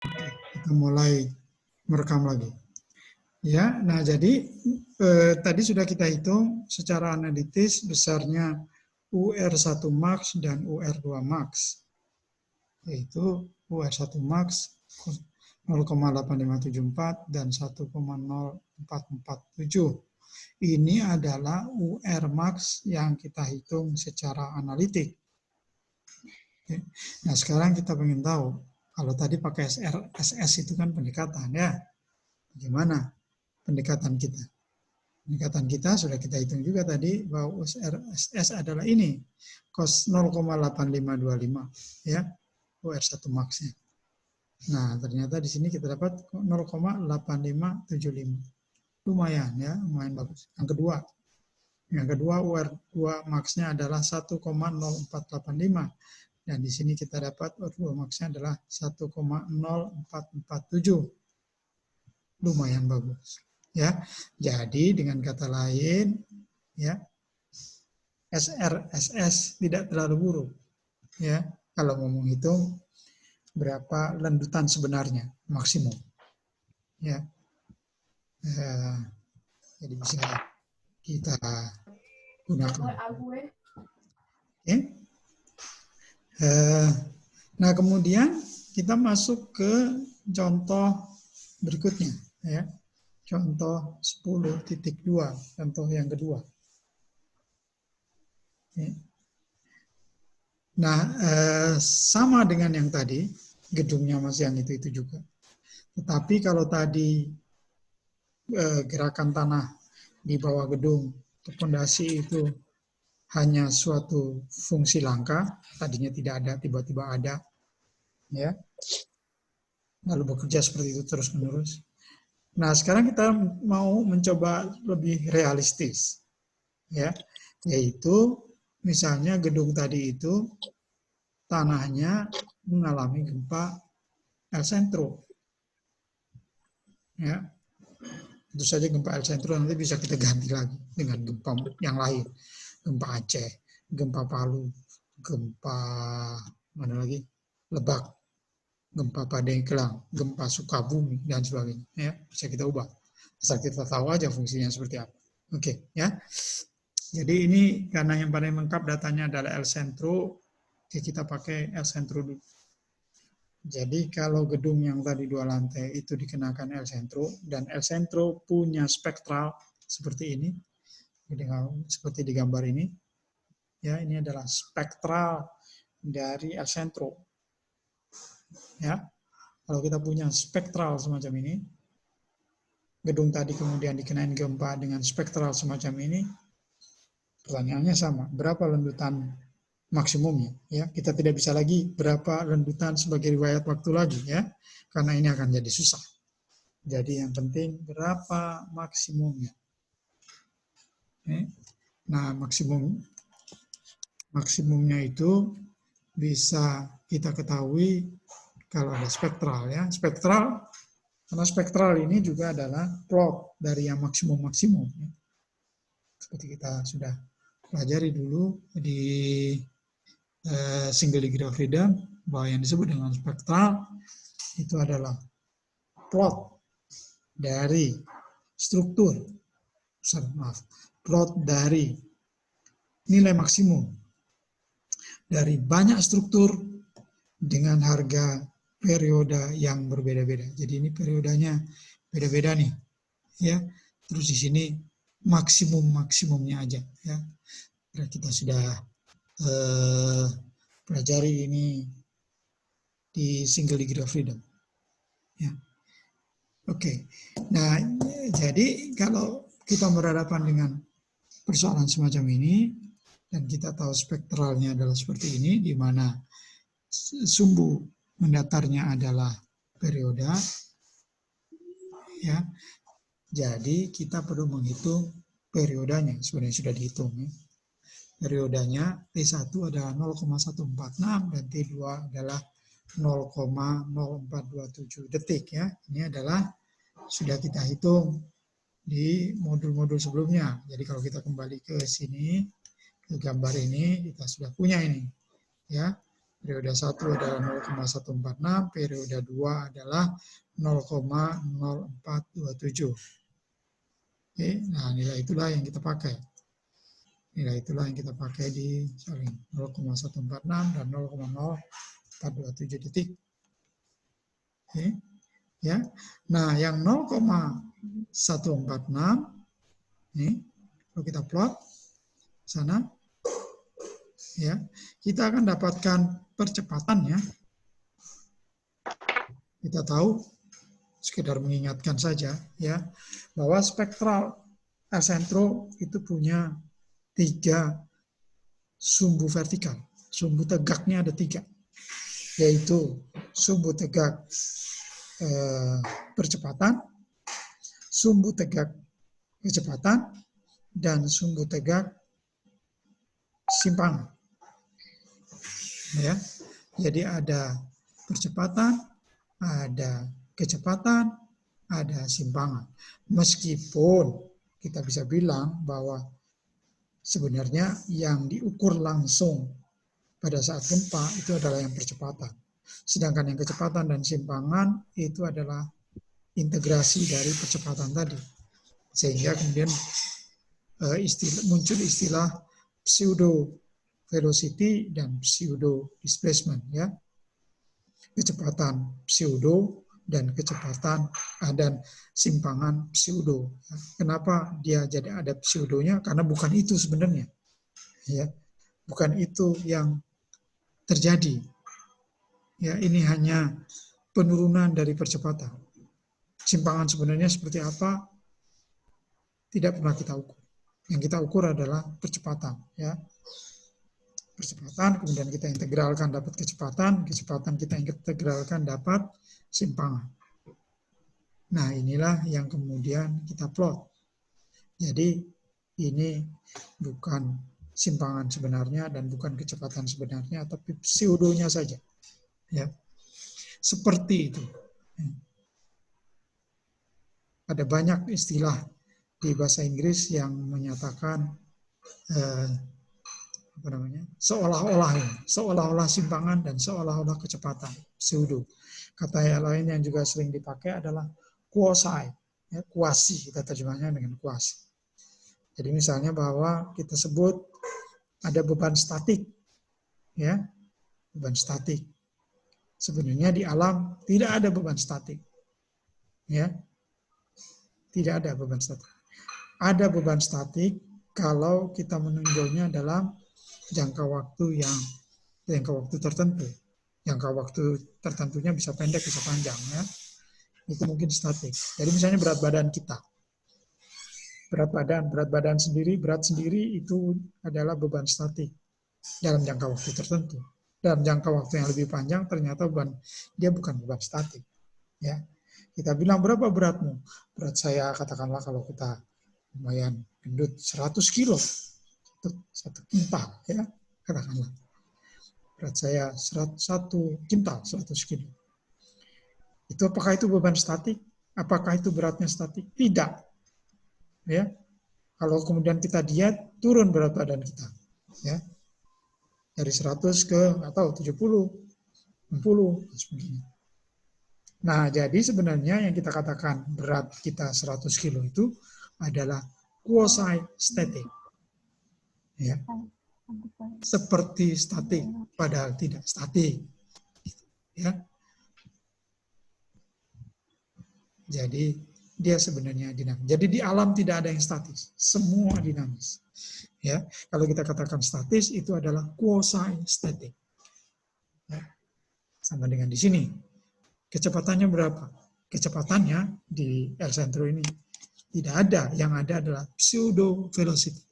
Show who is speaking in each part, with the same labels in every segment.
Speaker 1: Kita mulai merekam lagi. Ya, nah jadi tadi sudah kita hitung secara analitis besarnya UR1 max dan UR2 max. Yaitu UR1 max 0,8574 dan 1,0447. Ini adalah UR max yang kita hitung secara analitik. Nah, sekarang kita ingin tahu, kalau tadi pakai SS itu kan pendekatan ya, bagaimana pendekatan kita? Pendekatan kita sudah kita hitung juga tadi bahwa SS adalah ini, cos 0,8525 ya, UR1 max-nya. Nah, ternyata di sini kita dapat 0,8575. Lumayan ya, lumayan bagus. Yang kedua UR2 max-nya adalah 1,0485. Dan di sini kita dapat UR2 max-nya adalah 1,0447. Lumayan bagus. Ya, jadi dengan kata lain, ya, SRSS tidak terlalu buruk. Ya, kalau mau menghitung berapa lendutan sebenarnya maksimum. Ya, jadi bisa kita gunakan. Oke. Nah, kemudian kita masuk ke contoh berikutnya, ya. Contoh 10.2, contoh yang kedua. Nah, sama dengan yang tadi, gedungnya masih yang itu juga. Tetapi kalau tadi gerakan tanah di bawah gedung ke pondasi itu hanya suatu fungsi langkah, tadinya tidak ada, tiba-tiba ada, ya. Lalu bekerja seperti itu terus-menerus. Nah, sekarang kita mau mencoba lebih realistis, ya, yaitu misalnya gedung tadi itu tanahnya mengalami gempa epicentrum, ya. Tentu saja gempa epicentrum nanti bisa kita ganti lagi dengan gempa yang lain, gempa Aceh, gempa Palu, gempa mana lagi, Lebak, gempa Pandeglang, gempa Sukabumi, dan sebagainya. Ya, bisa kita ubah. Asal kita tahu aja fungsinya seperti apa. Oke, ya. Jadi ini karena yang paling lengkap datanya adalah El Centro, kita pakai El Centro dulu. Jadi kalau gedung yang tadi 2 lantai itu dikenakan El Centro, dan El Centro punya spektral seperti ini, seperti di gambar ini. Ya, ini adalah spektral dari El Centro. Ya, kalau kita punya spektral semacam ini, gedung tadi kemudian dikenain gempa dengan spektral semacam ini, pertanyaannya sama, berapa lendutan maksimumnya? Ya, kita tidak bisa lagi berapa lendutan sebagai riwayat waktu lagi, ya, karena ini akan jadi susah. Jadi yang penting berapa maksimumnya. Nah, maksimumnya itu bisa kita ketahui kalau ada spektral, ya. Spektral, karena spektral ini juga adalah plot dari yang maksimum-maksimum. Ya. Seperti kita sudah pelajari dulu di single degree of freedom, bahwa yang disebut dengan spektral itu adalah plot dari struktur, plot dari nilai maksimum dari banyak struktur dengan harga periode yang berbeda-beda. Jadi ini periodenya beda-beda nih, ya. Terus di sini maksimumnya aja, ya. Kita sudah pelajari ini di single degree of freedom, ya. Oke. Nah, jadi kalau kita berhadapan dengan persoalan semacam ini dan kita tahu spektralnya adalah seperti ini, di mana sumbu mendatarnya adalah periode, ya. Jadi kita perlu menghitung periodenya, sebenarnya sudah dihitung, ya. Periodenya T1 adalah 0,146 dan T2 adalah 0,0427 detik, ya. Ini adalah sudah kita hitung di modul-modul sebelumnya. Jadi kalau kita kembali ke sini, ke gambar ini, kita sudah punya ini, ya. Periode 1 adalah 0,146, periode 2 adalah 0,0427. Oke, nah nilai itulah yang kita pakai. Nilai itulah yang kita pakai di 0,146 dan 0,0427 detik. Oke, ya. Nah, yang 0,146 ini kalau kita plot sana, ya, kita akan dapatkan percepatannya. Kita tahu, sekedar mengingatkan saja, ya, bahwa spektral L-sentro itu punya 3 sumbu vertikal. Sumbu tegaknya ada 3, yaitu sumbu tegak percepatan, sumbu tegak kecepatan, dan sumbu tegak simpangan. Ya, jadi ada percepatan, ada kecepatan, ada simpangan. Meskipun kita bisa bilang bahwa sebenarnya yang diukur langsung pada saat gempa itu adalah yang percepatan. Sedangkan yang kecepatan dan simpangan itu adalah integrasi dari percepatan tadi. Sehingga kemudian muncul istilah pseudo velocity dan pseudo displacement, ya. Kecepatan pseudo dan kecepatan dan simpangan pseudo. Kenapa dia jadi ada pseudonya? Karena bukan itu sebenarnya, ya, bukan itu yang terjadi. Ya, ini hanya penurunan dari percepatan. Simpangan sebenarnya seperti apa? Tidak pernah kita ukur. Yang kita ukur adalah percepatan, ya. Percepatan, kemudian kita integralkan dapat kecepatan, kecepatan kita integralkan dapat simpangan. Nah, inilah yang kemudian kita plot. Jadi, ini bukan simpangan sebenarnya dan bukan kecepatan sebenarnya, tapi pseudonya saja. Ya, seperti itu. Ada banyak istilah di bahasa Inggris yang menyatakan seolah-olah simpangan dan seolah-olah kecepatan, pseudo. Kata yang lain yang juga sering dipakai adalah quasi, ya, kuasi, kita terjemahnya dengan kuasi. Jadi misalnya bahwa kita sebut ada beban statik, ya, beban statik. Sebenarnya di alam tidak ada beban statik, ya, tidak ada beban statik. Ada beban statik kalau kita menunjuknya dalam jangka waktu tertentu. Jangka waktu tertentunya bisa pendek, bisa panjang, ya. Itu mungkin statik. Jadi misalnya berat badan kita. Berat sendiri itu adalah beban statik dalam jangka waktu tertentu. Dalam jangka waktu yang lebih panjang ternyata dia bukan beban statik, ya. Kita bilang berapa beratmu? Berat saya katakanlah kalau kita lumayan gendut 100 kilo. Satu kintal, ya, katakanlah. Berat saya 1 kintal, 100 kilo. Itu apakah itu beban statik? Apakah itu beratnya statik? Tidak. Ya. Kalau kemudian kita diet, turun berat badan kita. Ya. Dari 100 ke 70, 60, sebagainya. Nah, jadi sebenarnya yang kita katakan berat kita 100 kilo itu adalah quasi-static. Ya. Seperti statik, padahal tidak statik. Ya. Jadi dia sebenarnya dinamis. Jadi di alam tidak ada yang statis, semua dinamis. Ya, kalau kita katakan statis itu adalah quasi-static. Ya. Sama dengan di sini. Kecepatannya berapa? Kecepatannya di L-sentro ini tidak ada. Yang ada adalah pseudo velocity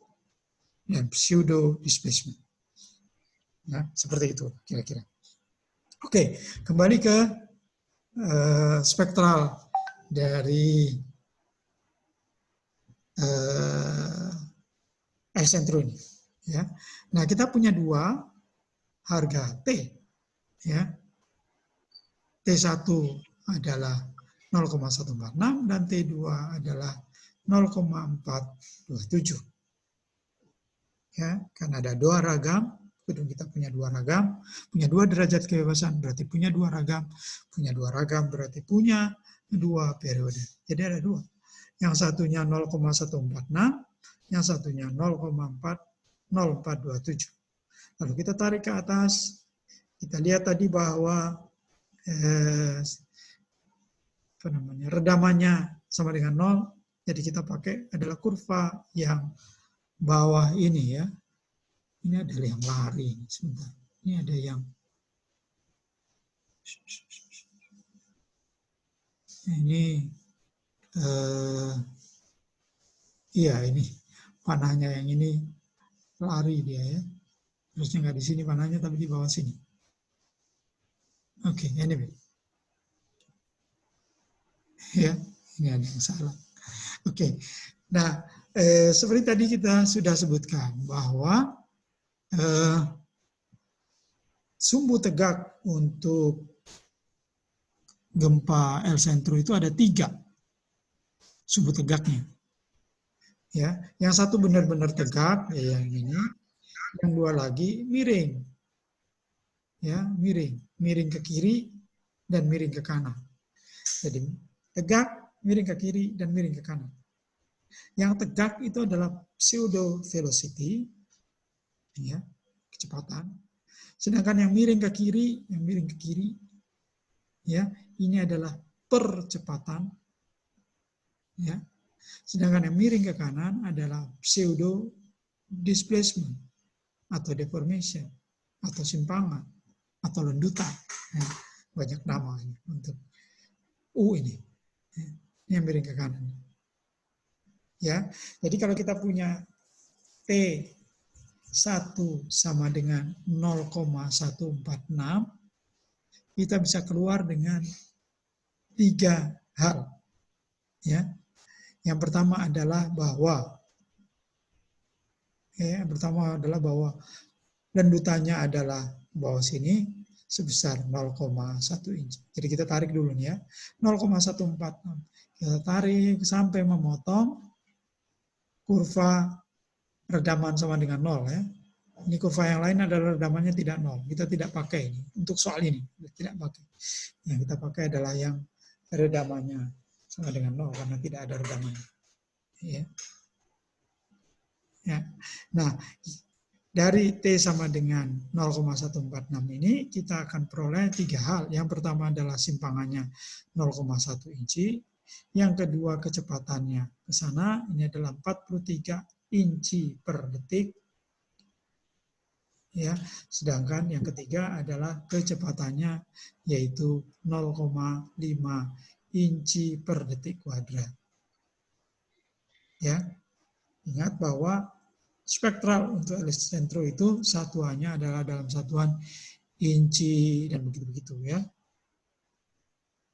Speaker 1: dan pseudo displacement. Ya, seperti itu kira-kira. Oke, kembali ke spektral dari L-sentro ini. Ya. Nah, kita punya 2 harga T. Ya. T1 adalah 0,146 dan T2 adalah 0,427. Ya, karena ada 2 ragam gedung kita punya dua ragam, punya dua derajat kebebasan, berarti punya dua ragam berarti punya dua periode. Jadi ada dua. Yang satunya 0,146, yang satunya 0,40427. Lalu kita tarik ke atas, kita lihat tadi bahwa redamannya sama dengan 0, jadi kita pakai adalah kurva yang bawah ini ya. Ini ada yang lari, sebentar. Ini ada yang iya ini panahnya yang ini lari dia ya. Terusnya nggak di sini panahnya tapi di bawah sini. Oke, anyway. Ya, ini ada yang salah. Oke, nah seperti tadi kita sudah sebutkan bahwa sumbu tegak untuk gempa El Centro itu ada 3 sumbu tegaknya. Ya, yang satu benar-benar tegak, yang ini, yang dua lagi miring. Ya, miring ke kiri dan miring ke kanan. Jadi tegak, miring ke kiri dan miring ke kanan. Yang tegak itu adalah pseudo velocity, ya, kecepatan. Sedangkan yang miring ke kiri, ya, ini adalah percepatan, ya. Sedangkan yang miring ke kanan adalah pseudo displacement atau deformation atau simpangan atau lendutan. Ya, banyak nama ini untuk ini. Ya, ini yang miring ke kanan. Ya, jadi kalau kita punya T1 sama dengan 0,146, kita bisa keluar dengan 3 hal. Ya. Yang pertama adalah bahwa lendutannya adalah bawah sini sebesar 0,1 inci. Jadi kita tarik dulu nih ya. 0,146. Kita tarik sampai memotong kurva redaman sama dengan 0 ya. Ini kurva yang lain adalah redamannya tidak 0. Kita tidak pakai ini. Untuk soal ini, tidak pakai. Yang kita pakai adalah yang redamannya sama dengan 0 karena tidak ada redamannya. Ya. Ya. Nah, dari T sama dengan 0,146 ini kita akan peroleh 3 hal. Yang pertama adalah simpangannya 0,1 inci. Yang kedua kecepatannya ke sana, ini adalah 43 inci per detik. Ya, sedangkan yang ketiga adalah kecepatannya yaitu 0,5 inci per detik kuadrat. Ya, ingat bahwa spektral untuk El Centro itu satuannya adalah dalam satuan inci dan begitu-begitu ya.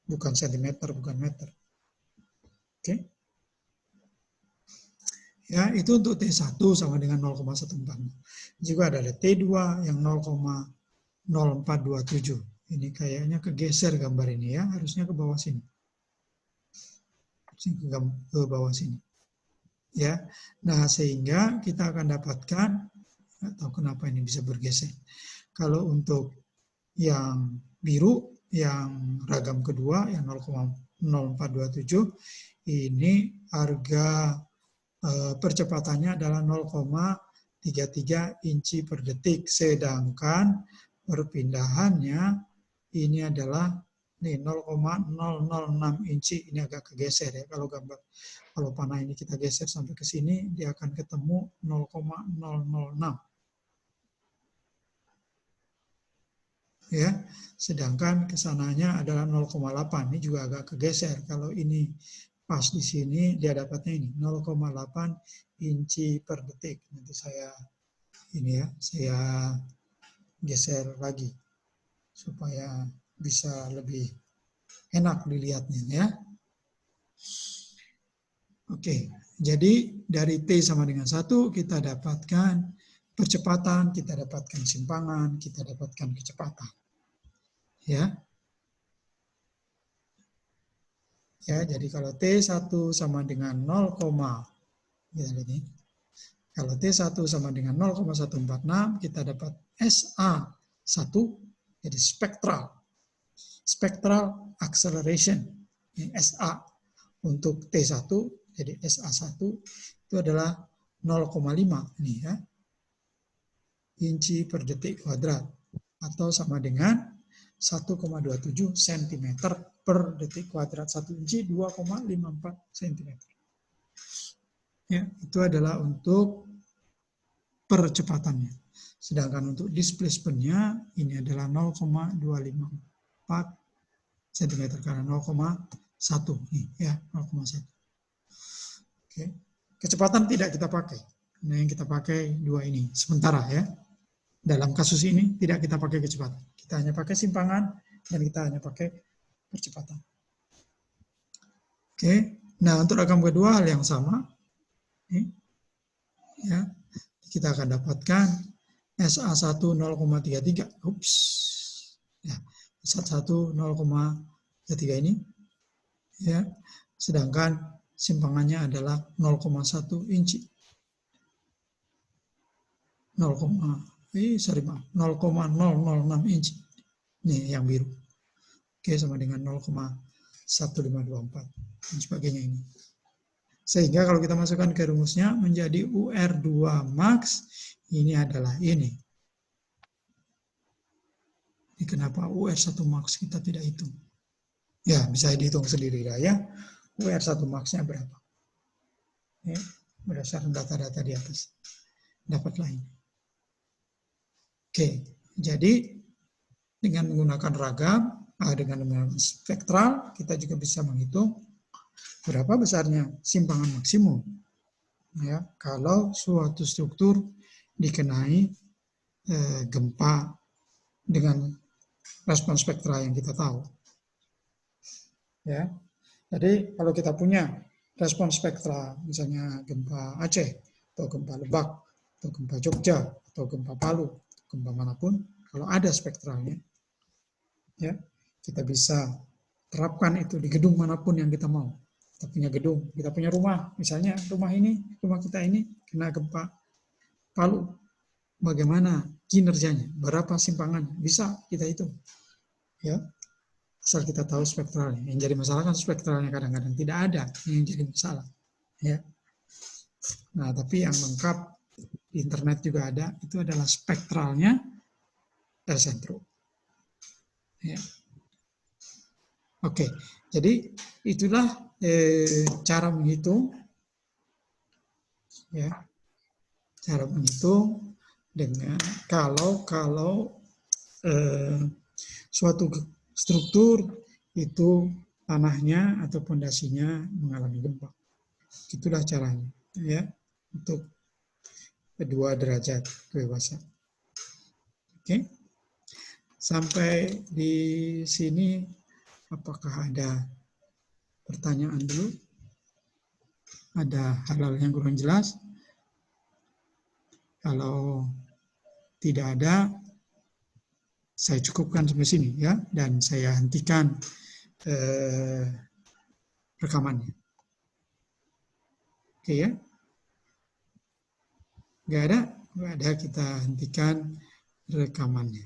Speaker 1: Bukan sentimeter, bukan meter. Oke. Ya, itu untuk T1 sama dengan 0,146. Juga ada T2 yang 0,0427. Ini kayaknya kegeser gambar ini ya, harusnya ke bawah sini. Ke bawah sini. Ya. Nah, sehingga kita akan dapatkan, atau kenapa ini bisa bergeser. Kalau untuk yang biru, yang ragam kedua, yang 0,0427, ini harga percepatannya adalah 0,33 inci per detik. Sedangkan perpindahannya ini adalah 0,006 inci. Ini agak kegeser ya. Kalau panah ini kita geser sampai ke sini, dia akan ketemu 0,006. Ya, sedangkan kesananya adalah 0,8. Ini juga agak kegeser. Kalau ini pas di sini, dia dapatnya ini 0,8 inci per detik. Nanti saya geser lagi supaya bisa lebih enak dilihatnya ya. Oke, jadi dari T sama dengan 1 kita dapatkan percepatan, kita dapatkan simpangan, kita dapatkan kecepatan. Ya. Ya, jadi kalau T1 sama dengan 0, ya ini Kalau T1 sama dengan 0,146, kita dapat SA1, jadi spectral acceleration. Ini SA untuk T1, jadi SA1 itu adalah 0,5 ini ya, inci per detik kuadrat, atau sama dengan 1,27 cm per detik kuadrat. 1 inci 2,54 cm. Ya, itu adalah untuk percepatannya. Sedangkan untuk displacement-nya ini adalah 0,254 cm karena 0,1 nih ya, 0,1. Oke. Kecepatan tidak kita pakai. Nah, yang kita pakai dua ini sementara ya. Dalam kasus ini tidak kita pakai kecepatan. Kita hanya pakai simpangan dan kita hanya pakai percepatan. Oke. Nah, untuk ragam kedua hal yang sama. Ini, ya. Kita akan dapatkan SA1 0,33. Ups. Ya, SA1 0,33 ini. Ya. Sedangkan simpangannya adalah 0,1 inci. 0,006 inci. Ini yang biru. Oke, sama dengan 0,1524 dan sebagainya ini. Sehingga kalau kita masukkan ke rumusnya menjadi UR2 max, ini adalah ini. Ini kenapa UR1 max kita tidak hitung? Ya, bisa dihitung sendiri lah ya. UR1 max-nya berapa? Ya, berdasarkan data-data di atas. Dapatlah ini. Oke, jadi dengan menggunakan ragam, dengan menggunakan spektral, kita juga bisa menghitung berapa besarnya simpangan maksimum. Ya, kalau suatu struktur dikenai gempa dengan respon spektral yang kita tahu. Ya, jadi kalau kita punya respon spektral, misalnya gempa Aceh, atau gempa Lebak, atau gempa Jogja, atau gempa Palu, gempa manapun, kalau ada spektralnya, ya kita bisa terapkan itu di gedung manapun yang kita mau. Kita punya gedung, kita punya rumah, misalnya rumah kita ini kena gempa Palu, bagaimana kinerjanya, berapa simpangan, bisa kita hitung, ya asal kita tahu spektralnya. Yang jadi masalah kan spektralnya kadang-kadang tidak ada yang jadi masalah, ya. Nah, tapi yang lengkap di internet juga ada, itu adalah spektralnya L-sentrum. Ya. Oke, jadi itulah cara menghitung, ya, cara menghitung dengan kalau suatu struktur itu tanahnya atau pondasinya mengalami gempa. Itulah caranya, ya, untuk kedua derajat kebebasan. Oke, sampai di sini apakah ada pertanyaan dulu? Ada hal-hal yang kurang jelas? Kalau tidak ada, saya cukupkan sampai sini ya, dan saya hentikan rekamannya. Oke ya? Nggak ada, kita hentikan rekamannya.